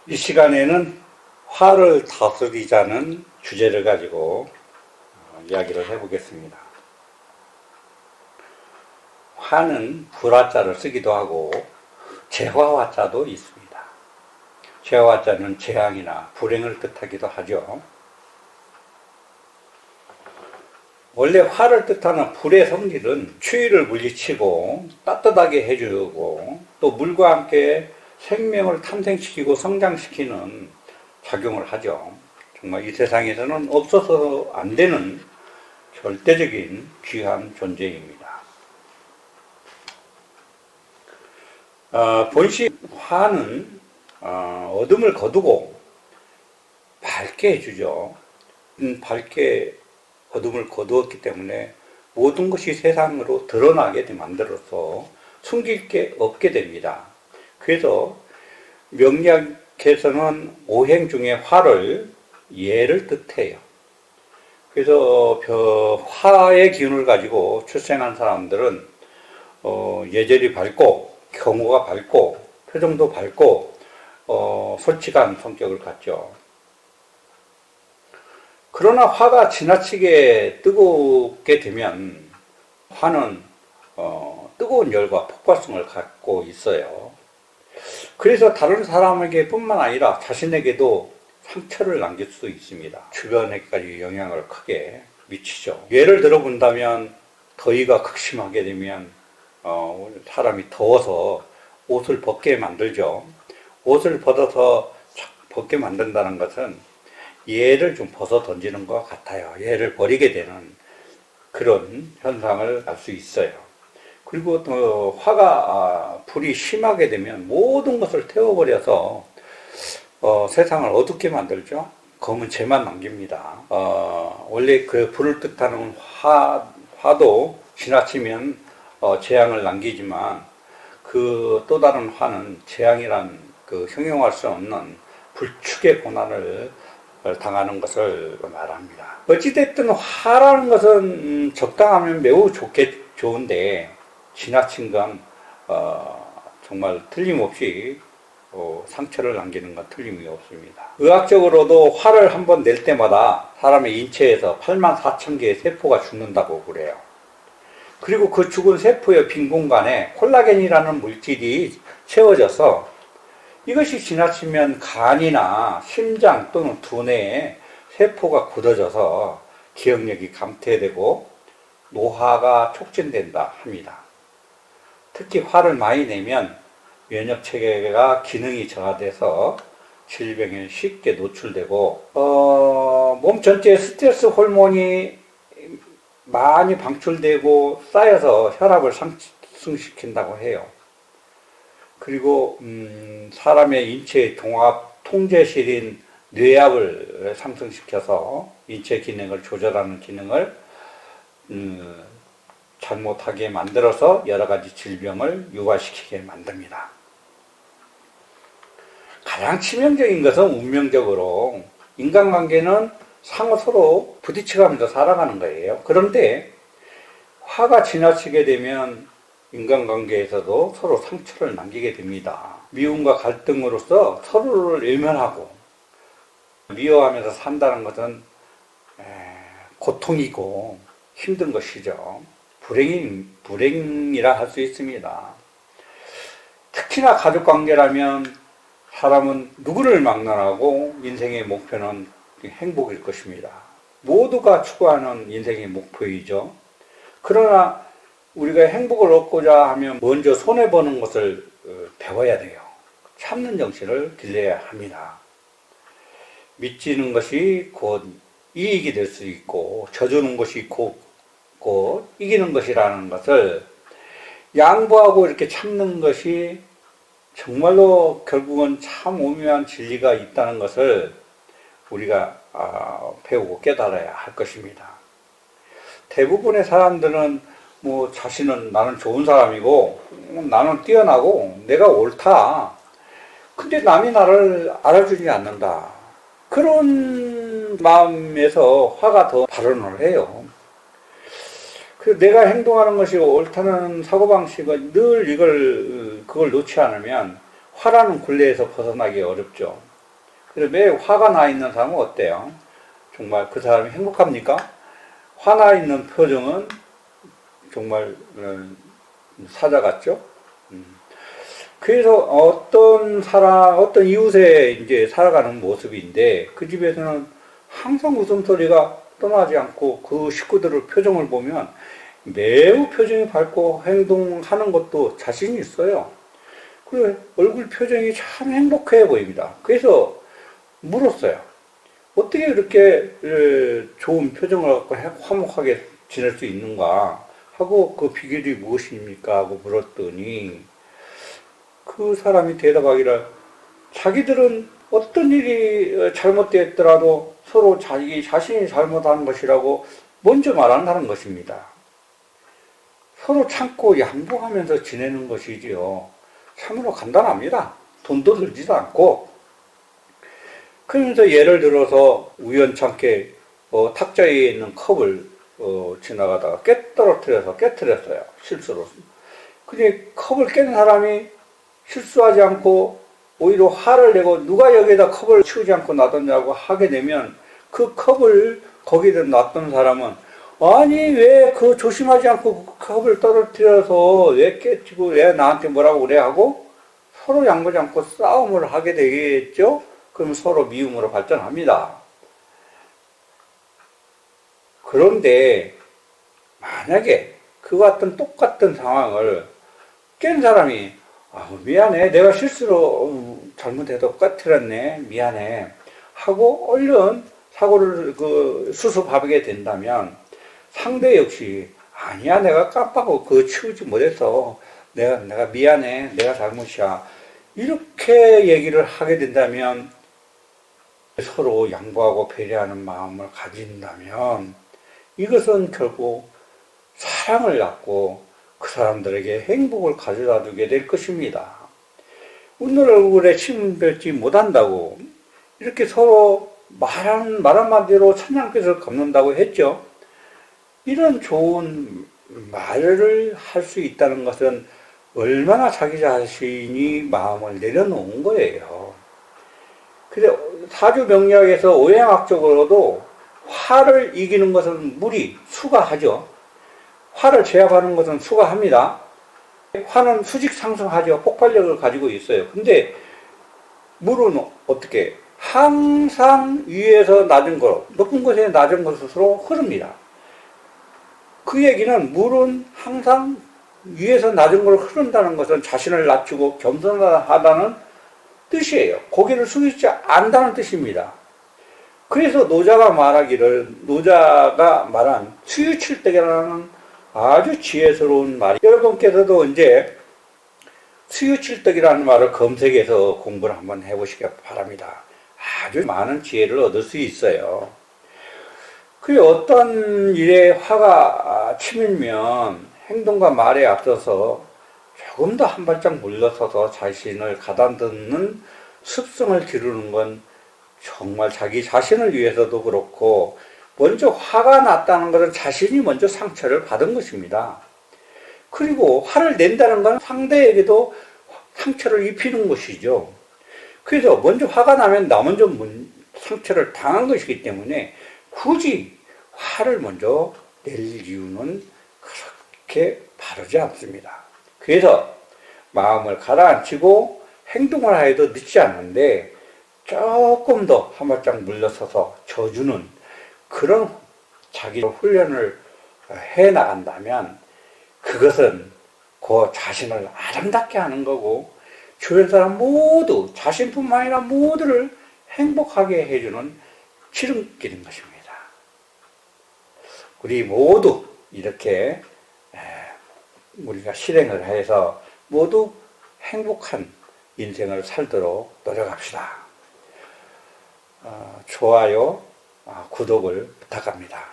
이 시간에는 화를 다스리자는 주제를 가지고 이야기를 해보겠습니다. 화는 불화자를 쓰기도 하고 재화화자도 있습니다. 재화화자는 재앙이나 불행을 뜻하기도 하죠. 원래 화를 뜻하는 불의 성질은 추위를 물리치고 따뜻하게 해주고 또 물과 함께 생명을 탄생시키고 성장시키는 작용을 하죠. 정말 이 세상에서는 없어서 안 되는 절대적인 귀한 존재입니다. 본시 화는 어둠을 거두고 밝게 해주죠. 밝게 어둠을 거두었기 때문에 모든 것이 세상으로 드러나게 만들어서 숨길 게 없게 됩니다. 그래서 명리학에서는 오행 중에 화를 예를 뜻해요. 그래서 화의 기운을 가지고 출생한 사람들은 예절이 밝고 경호가 밝고 표정도 밝고 솔직한 성격을 갖죠. 그러나 화가 지나치게 뜨겁게 되면 화는 뜨거운 열과 폭발성을 갖고 있어요. 그래서 다른 사람에게 뿐만 아니라 자신에게도 상처를 남길 수 있습니다. 주변에까지 영향을 크게 미치죠. 예를 들어 본다면 더위가 극심하게 되면 사람이 더워서 옷을 벗게 만들죠. 옷을 벗어서 벗게 만든다는 것은 예를 좀 벗어 던지는 것 같아요. 예를 버리게 되는 그런 현상을 알 수 있어요. 그리고 또 화가 불이 심하게 되면 모든 것을 태워버려서 세상을 어둡게 만들죠. 검은 재만 남깁니다. 원래 그 불을 뜻하는 화도 지나치면 재앙을 남기지만 그 또 다른 화는 재앙이란 그 형용할 수 없는 불축의 고난을 당하는 것을 말합니다. 어찌됐든 화라는 것은 적당하면 매우 좋은데 지나친 건 정말 틀림없이 상처를 남기는 건 틀림이 없습니다. 의학적으로도 화를 한번 낼 때마다 사람의 인체에서 84,000개의 세포가 죽는다고 그래요. 그리고 그 죽은 세포의 빈 공간에 콜라겐이라는 물질이 채워져서 이것이 지나치면 간이나 심장 또는 두뇌에 세포가 굳어져서 기억력이 감퇴되고 노화가 촉진된다 합니다. 특히 화를 많이 내면 면역체계가 기능이 저하돼서 질병에 쉽게 노출되고 몸 전체에 스트레스 호르몬이 많이 방출되고 쌓여서 혈압을 상승시킨다고 해요. 그리고 사람의 인체의 종합 통제실인 뇌압을 상승시켜서 인체 기능을 조절하는 기능을 잘못하게 만들어서 여러 가지 질병을 유발시키게 만듭니다. 가장 치명적인 것은 운명적으로 인간관계는 상호 서로 부딪혀가면서 살아가는 거예요. 그런데 화가 지나치게 되면 인간관계에서도 서로 상처를 남기게 됩니다. 미움과 갈등으로서 서로를 외면하고 미워하면서 산다는 것은 고통이고 힘든 것이죠. 불행이라 할 수 있습니다. 특히나 가족관계라면 사람은 누구를 막론하고 인생의 목표는 행복일 것입니다. 모두가 추구하는 인생의 목표이죠. 그러나 우리가 행복을 얻고자 하면 먼저 손해보는 것을 배워야 돼요. 참는 정신을 길러야 합니다. 믿지는 것이 곧 이익이 될 수 있고 져주는 것이 곧 이기는 것이라는 것을 양보하고 이렇게 참는 것이 정말로 결국은 참 오묘한 진리가 있다는 것을 우리가 배우고 깨달아야 할 것입니다. 대부분의 사람들은 자신은 나는 좋은 사람이고 나는 뛰어나고 내가 옳다. 근데 남이 나를 알아주지 않는다. 그런 마음에서 화가 더 발언을 해요. 그래서 내가 행동하는 것이 옳다는 사고방식은 늘 그걸 놓지 않으면 화라는 굴레에서 벗어나기 어렵죠. 그래서 매일 화가 나 있는 사람은 어때요? 정말 그 사람이 행복합니까? 화나 있는 표정은 정말 사자 같죠? 그래서 어떤 사람, 어떤 이웃에 이제 살아가는 모습인데 그 집에서는 항상 웃음소리가 떠나지 않고 그 식구들의 표정을 보면 매우 표정이 밝고 행동하는 것도 자신이 있어요. 그리고 얼굴 표정이 참 행복해 보입니다. 그래서 물었어요. 어떻게 이렇게 좋은 표정을 갖고 화목하게 지낼 수 있는가 하고 그 비결이 무엇입니까 하고 물었더니 그 사람이 대답하기를 자기들은 어떤 일이 잘못되었더라도 서로 자기 자신이 잘못한 것이라고 먼저 말한다는 것입니다. 서로 참고 양보하면서 지내는 것이지요. 참으로 간단합니다. 돈도 들지도 않고. 그러면서 예를 들어서 우연찮게 탁자 위에 있는 컵을 지나가다가 깨뜨렸어요. 실수로. 근데 컵을 깬 사람이 실수하지 않고 오히려 화를 내고 누가 여기에다 컵을 치우지 않고 놔뒀냐고 하게 되면 그 컵을 거기다 놨던 사람은 아니 왜 그 조심하지 않고 그 컵을 떨어뜨려서 왜 깨치고 왜 나한테 뭐라고 그래 하고 서로 양보지 않고 싸움을 하게 되겠죠. 그럼 서로 미움으로 발전합니다. 그런데 만약에 그 같은 똑같은 상황을 깬 사람이 미안해 내가 실수로 잘못해도 깨뜨렸네 미안해 하고 얼른 사고를 수습하게 된다면 상대 역시 아니야 내가 깜빡하고 그거 치우지 못해서 내가 미안해 내가 잘못이야 이렇게 얘기를 하게 된다면 서로 양보하고 배려하는 마음을 가진다면 이것은 결국 사랑을 갖고 그 사람들에게 행복을 가져다 주게 될 것입니다. 웃는 얼굴에 침 뱉지 못한다고 이렇게 서로 말 한마디로 천냥빚을 갚는다고 했죠. 이런 좋은 말을 할 수 있다는 것은 얼마나 자기 자신이 마음을 내려놓은 거예요. 그래서 사주명리학에서 오행학적으로도 화를 이기는 것은 물이, 수가 하죠. 화를 제압하는 것은 수가 합니다. 화는 수직 상승하죠. 폭발력을 가지고 있어요. 근데 물은 어떻게? 항상 위에서 낮은 곳, 높은 곳에 낮은 곳으로 흐릅니다. 그 얘기는 물은 항상 위에서 낮은 곳으로 흐른다는 것은 자신을 낮추고 겸손하다는 뜻이에요. 고개를 숙이지 않다는 뜻입니다. 그래서 노자가 말한 수유칠덕이라는 아주 지혜스러운 말이 여러분께서도 이제 수유칠덕이라는 말을 검색해서 공부를 한번 해보시기 바랍니다. 아주 많은 지혜를 얻을 수 있어요. 그 어떤 일에 화가 치밀면 행동과 말에 앞서서 조금 더 한 발짝 물러서서 자신을 가다듬는 습성을 기르는 건 정말 자기 자신을 위해서도 그렇고 먼저 화가 났다는 것은 자신이 먼저 상처를 받은 것입니다. 그리고 화를 낸다는 건 상대에게도 상처를 입히는 것이죠. 그래서 먼저 화가 나면 나 먼저 상처를 당한 것이기 때문에 굳이 화를 먼저 낼 이유는 그렇게 바르지 않습니다. 그래서 마음을 가라앉히고 행동을 하여도 늦지 않는데 조금 더 한 발짝 물러서서 져주는 그런 자기 훈련을 해 나간다면 그것은 그 자신을 아름답게 하는 거고 주변 사람 모두 자신뿐만 아니라 모두를 행복하게 해주는 지름길인 것입니다. 우리 모두 이렇게 우리가 실행을 해서 모두 행복한 인생을 살도록 노력합시다. 좋아요, 구독을 부탁합니다.